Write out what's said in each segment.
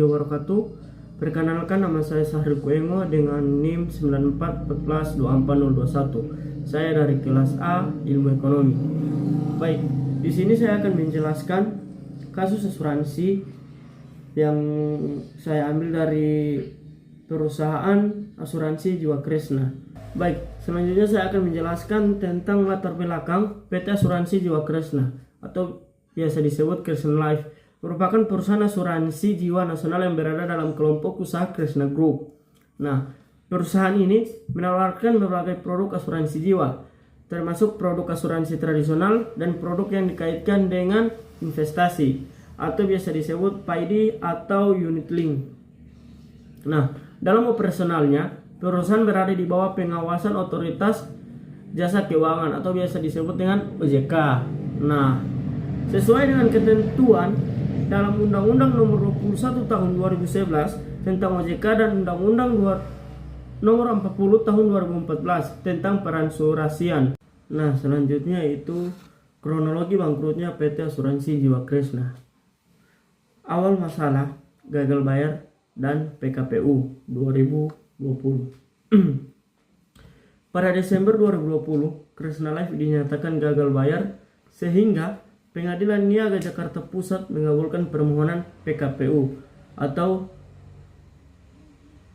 warahmatullahi wabarakatuh. Perkenalkan, nama saya Sahril Kuengo dengan NIM 94142421. Saya dari kelas A Ilmu Ekonomi. Baik, di sini saya akan menjelaskan kasus asuransi yang saya ambil dari perusahaan asuransi Jiwa Kresna. Baik, selanjutnya saya akan menjelaskan tentang latar belakang PT Asuransi Jiwa Kresna atau biasa disebut Kresna Life, merupakan perusahaan asuransi jiwa nasional yang berada dalam kelompok usaha Kresna Group. Nah, perusahaan ini menawarkan berbagai produk asuransi jiwa, termasuk produk asuransi tradisional dan produk yang dikaitkan dengan investasi atau biasa disebut PID atau unit link. Nah, dalam operasionalnya, perusahaan berada di bawah pengawasan Otoritas Jasa Keuangan atau biasa disebut dengan OJK. Nah, sesuai dengan ketentuan dalam Undang-Undang Nomor 21 Tahun 2011 tentang OJK dan Undang-Undang Nomor 40 Tahun 2014 tentang peransurasian. Nah, selanjutnya itu kronologi bangkrutnya PT Asuransi Jiwa Kresna. Awal masalah, gagal bayar dan PKPU 2020. Pada Desember 2020, Kresna Life dinyatakan gagal bayar sehingga Pengadilan Niaga Jakarta Pusat mengabulkan permohonan PKPU atau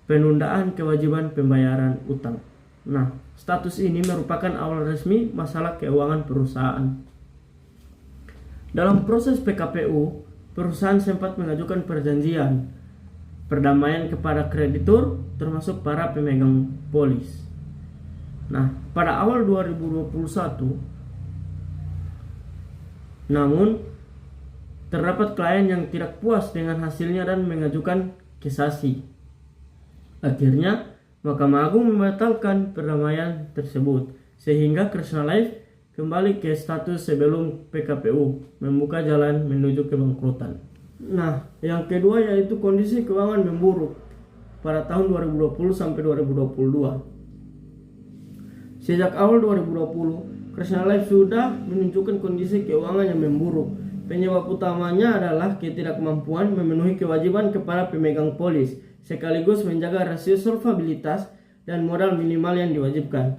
penundaan kewajiban pembayaran utang. Nah, status ini merupakan awal resmi masalah keuangan perusahaan. Dalam proses PKPU, perusahaan sempat mengajukan perjanjian perdamaian kepada kreditur termasuk para pemegang polis. Nah, pada awal 2021, namun terdapat klien yang tidak puas dengan hasilnya dan mengajukan kasasi. Akhirnya, Mahkamah Agung membatalkan perdamaian tersebut sehingga Kresna Life kembali ke status sebelum PKPU, membuka jalan menuju kebangkrutan. Nah, yang kedua yaitu kondisi keuangan memburuk pada tahun 2020 sampai 2022. Sejak awal 2020, Kresna Life sudah menunjukkan kondisi keuangan yang memburuk. Penyebab utamanya adalah ketidakmampuan memenuhi kewajiban kepada pemegang polis, sekaligus menjaga rasio solvabilitas dan modal minimal yang diwajibkan.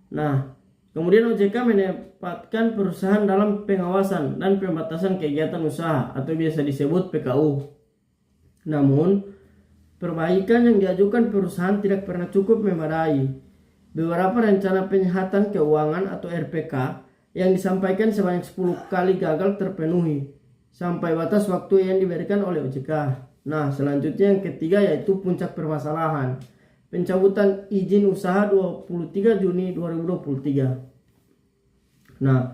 Nah, kemudian OJK menempatkan perusahaan dalam pengawasan dan pembatasan kegiatan usaha atau biasa disebut PKU. Namun, perbaikan yang diajukan perusahaan tidak pernah cukup memadai. Beberapa rencana penyihatan keuangan atau RPK yang disampaikan sebanyak 10 kali gagal terpenuhi sampai batas waktu yang diberikan oleh OJK. Nah, selanjutnya yang ketiga yaitu puncak permasalahan, pencabutan izin usaha 23 Juni 2023. Nah,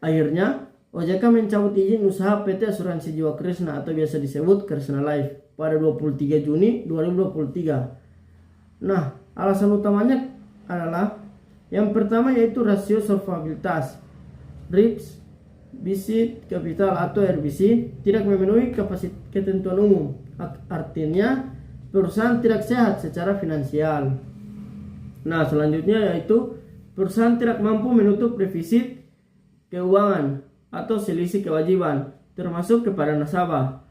akhirnya OJK mencabut izin usaha PT Asuransi Jiwa Kresna atau biasa disebut Kresna Life pada 23 Juni 2023. Nah, alasan utamanya adalah yang pertama yaitu rasio solvabilitas, RIBS, Basic Capital atau RBC tidak memenuhi ketentuan umum. Artinya perusahaan tidak sehat secara finansial. Nah, selanjutnya yaitu perusahaan tidak mampu menutup defisit keuangan atau selisih kewajiban termasuk kepada nasabah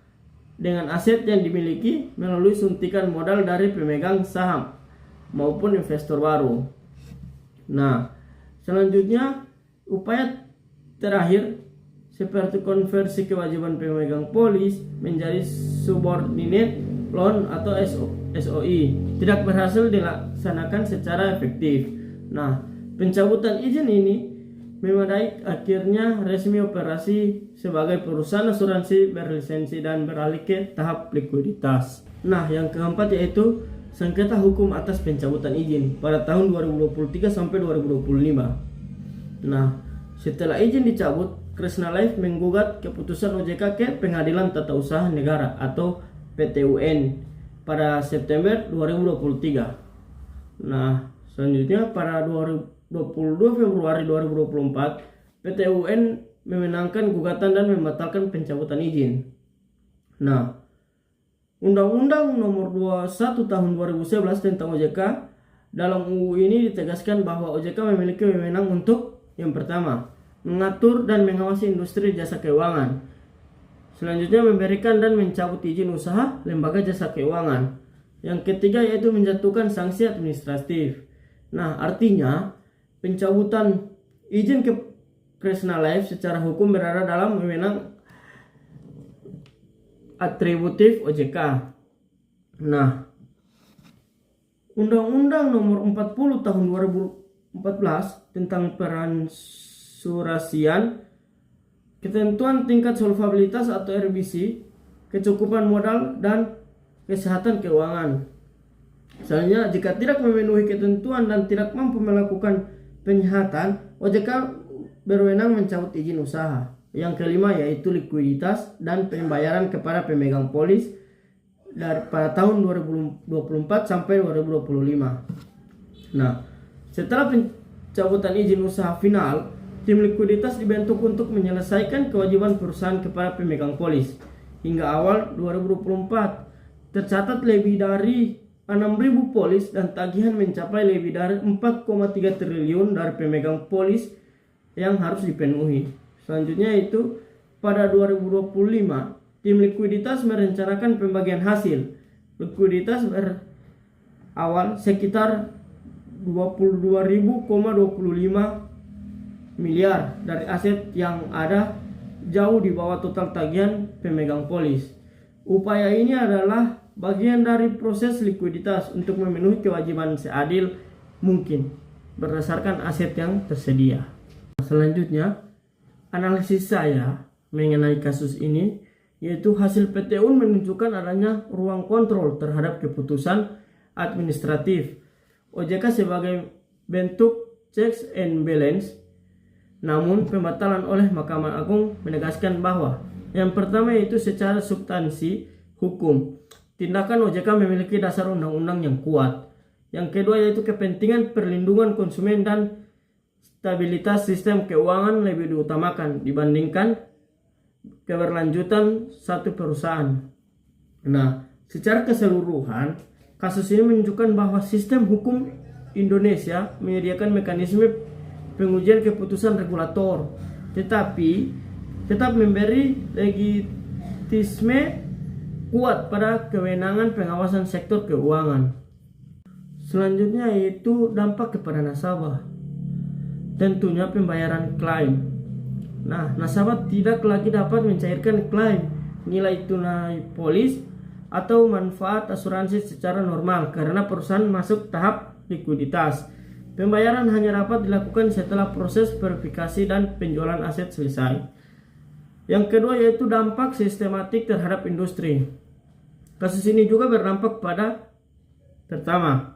dengan aset yang dimiliki melalui suntikan modal dari pemegang saham maupun investor baru. Nah, selanjutnya upaya terakhir seperti konversi kewajiban pemegang polis menjadi subordinate loan atau SOI tidak berhasil dilaksanakan secara efektif. Nah, pencabutan izin ini memadai, akhirnya resmi operasi sebagai perusahaan asuransi berlisensi dan beralih ke tahap likuiditas. Nah, yang keempat yaitu sengketa hukum atas pencabutan izin pada tahun 2023 sampai 2025. Nah, setelah izin dicabut, Kresna Life menggugat keputusan OJK ke Pengadilan Tata Usaha Negara atau PT-UN pada September 2023. Nah, selanjutnya pada 22 Februari 2024, PT-UN memenangkan gugatan dan membatalkan pencabutan izin. Nah, Undang-Undang Nomor 21 Tahun 2011 tentang OJK, dalam UU ini ditegaskan bahwa OJK memiliki wewenang untuk yang pertama, mengatur dan mengawasi industri jasa keuangan. Selanjutnya memberikan dan mencabut izin usaha lembaga jasa keuangan. Yang ketiga yaitu menjatuhkan sanksi administratif. Nah, artinya pencabutan izin ke Kresna Life secara hukum berada dalam wewenang atributif OJK. Nah, Undang-Undang Nomor 40 Tahun 2014 tentang peransurasian, ketentuan tingkat solvabilitas atau RBC, kecukupan modal, dan kesehatan keuangan. Selanjutnya, jika tidak memenuhi ketentuan dan tidak mampu melakukan penyihatan, OJK berwenang mencabut izin usaha. Yang kelima yaitu likuiditas dan pembayaran kepada pemegang polis pada tahun 2024 sampai 2025. Nah, setelah pencabutan izin usaha final, tim likuiditas dibentuk untuk menyelesaikan kewajiban perusahaan kepada pemegang polis. Hingga awal 2024, tercatat lebih dari 6.000 polis dan tagihan mencapai lebih dari 4,3 triliun dari pemegang polis yang harus dipenuhi. Selanjutnya itu pada 2025, tim likuiditas merencanakan pembagian hasil. Likuiditas berawal sekitar 22.025 miliar dari aset yang ada jauh di bawah total tagihan pemegang polis. Upaya ini adalah bagian dari proses likuiditas untuk memenuhi kewajiban seadil mungkin berdasarkan aset yang tersedia. Selanjutnya, analisis saya mengenai kasus ini yaitu hasil PT UN menunjukkan adanya ruang kontrol terhadap keputusan administratif OJK sebagai bentuk checks and balance. Namun pembatalan oleh Mahkamah Agung menegaskan bahwa yang pertama yaitu secara substansi hukum, tindakan OJK memiliki dasar undang-undang yang kuat. Yang kedua yaitu kepentingan perlindungan konsumen dan stabilitas sistem keuangan lebih diutamakan dibandingkan keberlanjutan satu perusahaan. Nah, secara keseluruhan, kasus ini menunjukkan bahwa sistem hukum Indonesia menyediakan mekanisme pengujian keputusan regulator, tetapi tetap memberi legitimasi kuat pada kewenangan pengawasan sektor keuangan. Selanjutnya yaitu dampak kepada nasabah. Tentunya pembayaran klaim. Nah, nasabah tidak lagi dapat mencairkan klaim nilai tunai polis atau manfaat asuransi secara normal karena perusahaan masuk tahap likuiditas. Pembayaran hanya dapat dilakukan setelah proses verifikasi dan penjualan aset selesai. Yang kedua yaitu dampak sistematik terhadap industri. Kasus ini juga berdampak pada pertama,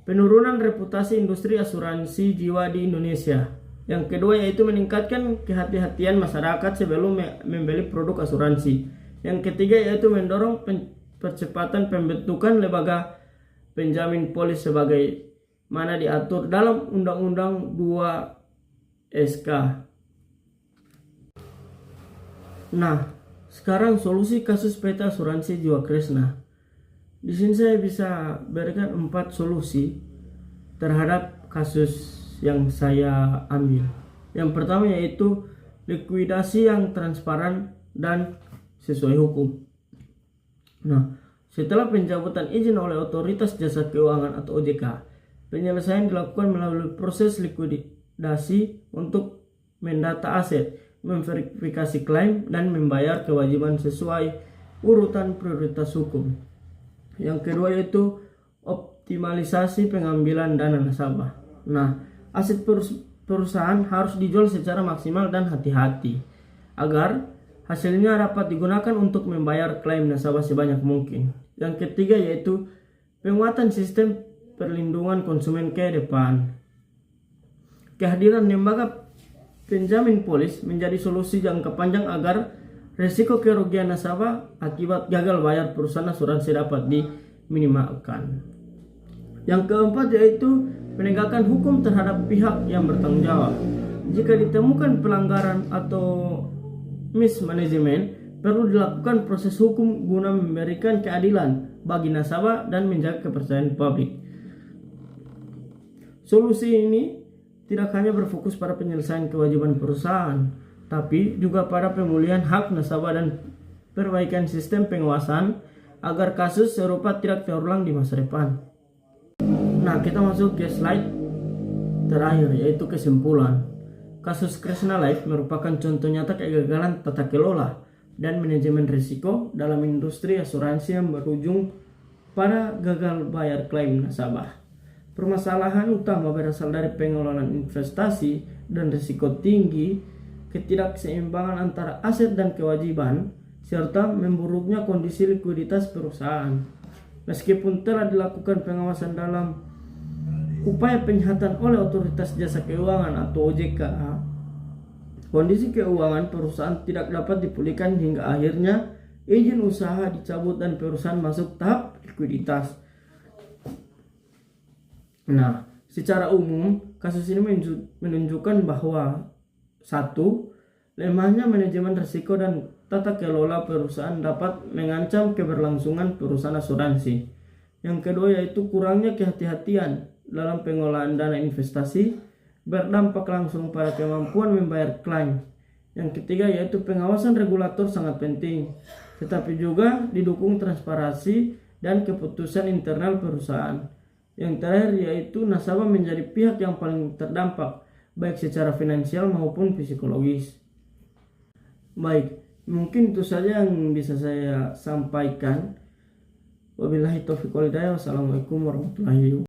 penurunan reputasi industri asuransi jiwa di Indonesia. Yang kedua yaitu meningkatkan kehati-hatian masyarakat sebelum membeli produk asuransi. Yang ketiga yaitu mendorong percepatan pembentukan lembaga penjamin polis sebagai mana diatur dalam Undang-Undang 2 SK. Nah, sekarang solusi kasus PT Asuransi Jiwa Kresna. Di sini saya bisa berikan 4 solusi terhadap kasus yang saya ambil. Yang pertama yaitu likuidasi yang transparan dan sesuai hukum. Nah, setelah pencabutan izin oleh Otoritas Jasa Keuangan atau OJK, penyelesaian dilakukan melalui proses likuidasi untuk mendata aset, memverifikasi klaim, dan membayar kewajiban sesuai urutan prioritas hukum. Yang kedua yaitu optimalisasi pengambilan dana nasabah. Nah, aset perusahaan harus dijual secara maksimal dan hati-hati agar hasilnya dapat digunakan untuk membayar klaim nasabah sebanyak mungkin. Yang ketiga yaitu penguatan sistem perlindungan konsumen ke depan. Kehadiran lembaga penjamin polis menjadi solusi jangka panjang agar resiko kerugian nasabah akibat gagal bayar perusahaan asuransi dapat diminimalkan. Yang keempat yaitu penegakan hukum terhadap pihak yang bertanggung jawab. Jika ditemukan pelanggaran atau mismanagement, perlu dilakukan proses hukum guna memberikan keadilan bagi nasabah dan menjaga kepercayaan publik. Solusi ini tidak hanya berfokus pada penyelesaian kewajiban perusahaan, tapi juga pada pemulihan hak nasabah dan perbaikan sistem pengawasan agar kasus serupa tidak terulang di masa depan. Nah, kita masuk ke slide terakhir, yaitu kesimpulan. Kasus Kresna Life merupakan contoh nyata kegagalan tata kelola dan manajemen risiko dalam industri asuransi yang berujung pada gagal bayar klaim nasabah. Permasalahan utama berasal dari pengelolaan investasi dan risiko tinggi, ketidakseimbangan antara aset dan kewajiban, serta memburuknya kondisi likuiditas perusahaan. Meskipun telah dilakukan pengawasan dalam upaya penyihatan oleh Otoritas Jasa Keuangan atau OJK, kondisi keuangan perusahaan tidak dapat dipulihkan hingga akhirnya izin usaha dicabut dan perusahaan masuk tahap likuiditas. Nah, secara umum kasus ini menunjukkan bahwa 1. Lemahnya manajemen risiko dan tata kelola perusahaan dapat mengancam keberlangsungan perusahaan asuransi. Yang kedua yaitu kurangnya kehati-hatian dalam pengelolaan dana investasi berdampak langsung pada kemampuan membayar klaim. Yang ketiga yaitu pengawasan regulator sangat penting, tetapi juga didukung transparansi dan keputusan internal perusahaan. Yang terakhir yaitu nasabah menjadi pihak yang paling terdampak, baik secara finansial maupun psikologis. Baik, mungkin itu saja yang bisa saya sampaikan. Wabillahi taufiq wal hidayah. Wassalamualaikum warahmatullahi wabarakatuh.